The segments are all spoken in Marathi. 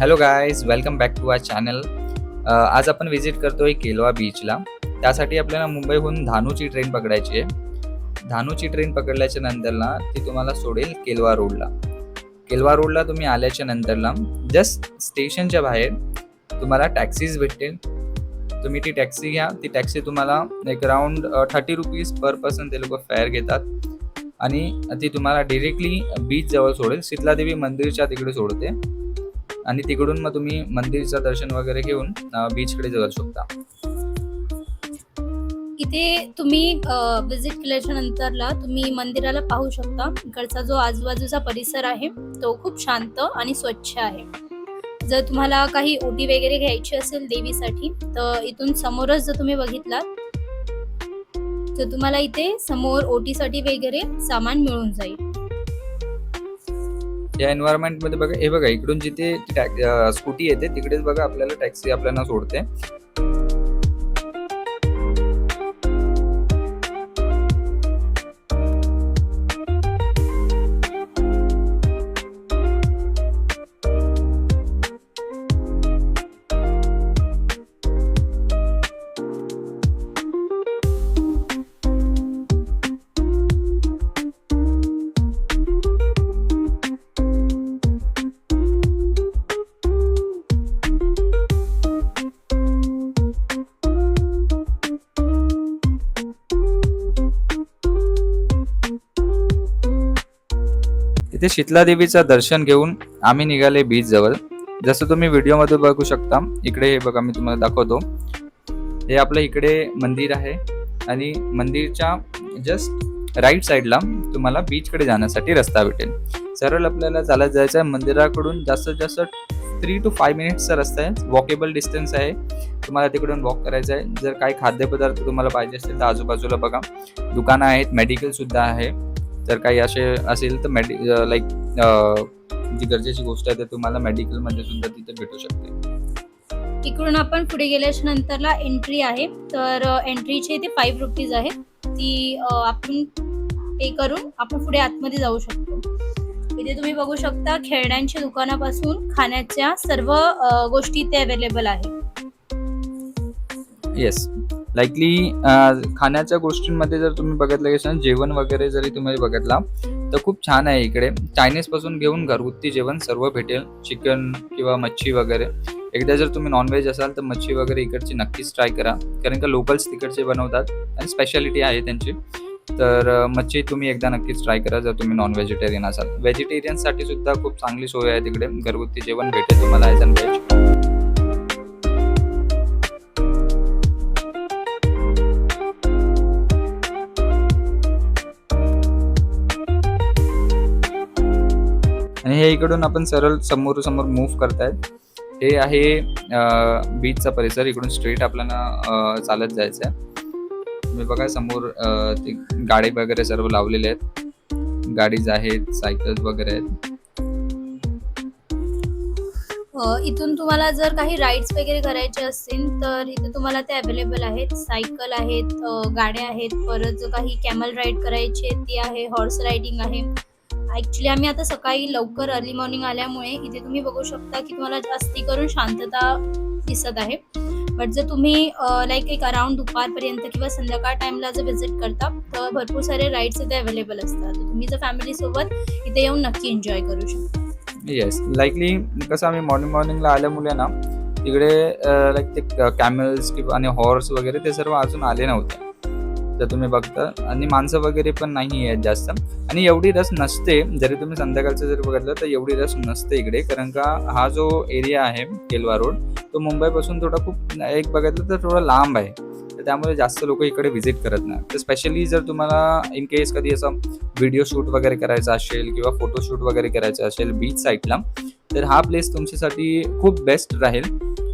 Hello guys, welcome back to our channel. आज आपण व्हिजिट करतोय केलवा बीचला. त्यासाठी आपल्याला मुंबईहून धानूची ट्रेन पकडायची आहे. धानूची ट्रेन पकडल्याच्या नंतरला ती तुम्हाला सोडेल केलवा रोडला. केलवा रोडला तुम्ही आल्याच्या नंतरला जस्ट स्टेशनच्या बाहेर तुम्हाला टॅक्सीज भेटतील. तुम्ही ती टॅक्सी घ्या. ती टॅक्सी तुम्हाला एक अराउंड 30 रुपीज पर पर्सन ते लोक फेअर घेतात आणि ती तुम्हाला डिरेक्टली बीच जवळ सोडेल. शीतलादेवी मंदिरच्या तिकडे सोडते आणि तिकडून मग तुम्ही मंदिरचं दर्शन वगैरे घेऊन बीचकडे जाऊ शकता. इथे तुम्ही विजिट केल्याच्या नंतरला तुम्ही मंदिराला पाहू शकता. इकडचा जो आजूबाजूचा परिसर आहे तो खूप शांत आणि स्वच्छ आहे. जर तुम्हाला काही ओटी वगैरे घ्यायची असेल देवीसाठी तर इथून समोरच जर तुम्ही बघितलात तर तुम्हाला इथे समोर ओटीसाठी वगैरे सामान मिळून जाईल. या एन्व्हायरमेंट मध्ये बघा, हे बघा इकडून जिथे स्कूटी येते तिकडेच बघा आपल्याला टॅक्सी आपल्याला सोडते. इथे शीतलादेवीचं दर्शन घेऊन आम्ही निघाले बीच जवळ. जसं तुम्ही व्हिडिओमध्ये बघू शकता, इकडे हे बघा मी तुम्हाला दाखवतो. हे आपलं इकडे मंदिर आहे आणि मंदिरच्या जस्ट राईट साईडला तुम्हाला बीचकडे जाण्यासाठी रस्ता भेटेल. सरळ आपल्याला चालत जायचं आहे. मंदिराकडून जास्तीत जास्त 3 to 5 मिनिट्सचा रस्ता आहे. वॉकेबल डिस्टन्स आहे. तुम्हाला तिकडून वॉक करायचं आहे. जर काही खाद्यपदार्थ तुम्हाला पाहिजे असतील तर आजूबाजूला बघा दुकानं आहेत, मेडिकल सुद्धा आहे. जर काही असे असेल तर लाईक जी गरजेची गोष्ट आहे ते तुम्हाला मेडिकल मध्ये सुद्धा तिथे भेटू शकते. इकडून आपण पुढे गेल्याच्या नंतरला एंट्री आहे. तर एंट्रीचे इथे 5 रुपीज आहे. ती आपण पे करून आपण पुढे आतमध्ये जाऊ शकतो. इथे तुम्ही बघू शकता खेळण्यांच्या दुकानापासून खाण्याच्या सर्व गोष्टी इथे अवेलेबल आहे. येस, लाईकली खाण्याच्या गोष्टींमध्ये जर तुम्ही बघितलं की जेवण वगैरे जरी तुम्ही बघितला तर खूप छान आहे. इकडे चायनीज पासून घेऊन घरगुती जेवण सर्व भेटेल. चिकन किंवा मच्छी वगैरे. एकदा जर तुम्ही नॉनव्हेज असाल तर मच्छी वगैरे इकडची नक्कीच ट्राय करा, कारण का लोकल्स तिकडचे बनवतात आणि स्पेशालिटी आहे त्यांची. तर मच्छी तुम्ही एकदा नक्कीच ट्राय करा जर तुम्ही नॉन व्हेजिटेरियन असाल. व्हेजिटेरियनसाठी सुद्धा खूप चांगली सोय आहे तिकडे. घरगुती जेवण भेटेल तुम्हाला ॲज अँड व्हेज. आणि हे इकडून आपण सरळ समोर मूव्ह करतायत. हे आहे बीचचा परिसर. इकडून स्ट्रेट आपल्याला चालत जायचं आहे. तुम्ही बघा समोर ते गाडी वगैरे सर्व लावलेले आहेत. गाडीज आहेत, सायकल्स वगैरे आहेत. इथून तुम्हाला जर काही राईड्स वगैरे करायचे असतील तर इथे तुम्हाला ते अवेलेबल आहेत. सायकल आहेत, गाड्या आहेत, परत जर काही कॅमल राईड करायची आहे ती आहे, हॉर्स रायडिंग आहे. ॲक्च्युली आम्ही आता सकाळी लवकर अर्ली मॉर्निंग आल्यामुळे इथे तुम्ही बघू शकता की तुम्हाला जास्ती करून शांतता दिसत आहे. बट जर तुम्ही लाईक एक अराउंड दुपारपर्यंत किंवा संध्याकाळ टाईमला जर व्हिजिट करता तर भरपूर सारे राईड्स इथे अवेलेबल असतात. तर तुम्ही जर फॅमिलीसोबत इथे येऊन नक्की एन्जॉय करू शकता. येस, लाईकली कसं आम्ही मॉर्निंगला आल्यामुळे ना तिकडे लाईक ते कॅमल्स किंवा आणि हॉर्स वगैरे ते सर्व अजून आले नव्हते. तर तुम्ही बघता आणि माणसं वगैरे पण नाही आहेत जास्त. आणि एवढी रस नसते. जरी तुम्ही संध्याकाळचं जरी बघितलं तर एवढी रस नसते इकडे, कारण का हा जो एरिया आहे केलवा रोड तो मुंबईपासून थोडा खूप एक बघितलं तर थोडा लांब आहे. तर त्यामुळे जास्त लोक इकडे व्हिजिट करत नाही. तर स्पेशली जर तुम्हाला इन केस कधी असं व्हिडिओ शूट वगैरे करायचा असेल किंवा फोटोशूट वगैरे करायचं असेल बीच साईडला तर हा प्लेस तुमच्यासाठी खूप बेस्ट राहील,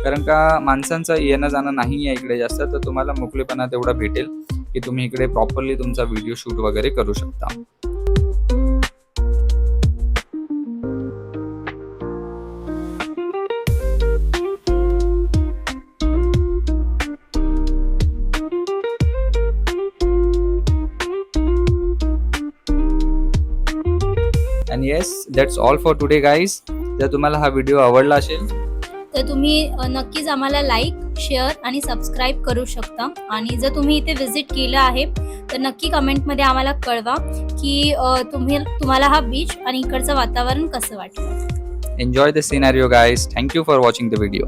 कारण का माणसांचं येणं जाणं नाही आहे इकडे जास्त. तर तुम्हाला मोकळेपणा तेवढा भेटेल की तुम्ही इकडे प्रॉपरली तुमचा व्हिडिओ शूट वगैरे करू शकता. And yes, that's all for today guys. जर तुम्हाला हा व्हिडिओ आवडला असेल तर तुम्ही नक्कीच आम्हाला लाईक, शेअर आणि सबस्क्राईब करू शकता. आणि जर तुम्ही इथे व्हिजिट केलं आहे तर नक्की कमेंटमध्ये आम्हाला कळवा की तुम्हाला हा बीच आणि इकडचं वातावरण कसं वाटलं. Enjoy the scenario guys. Thank you for watching the video.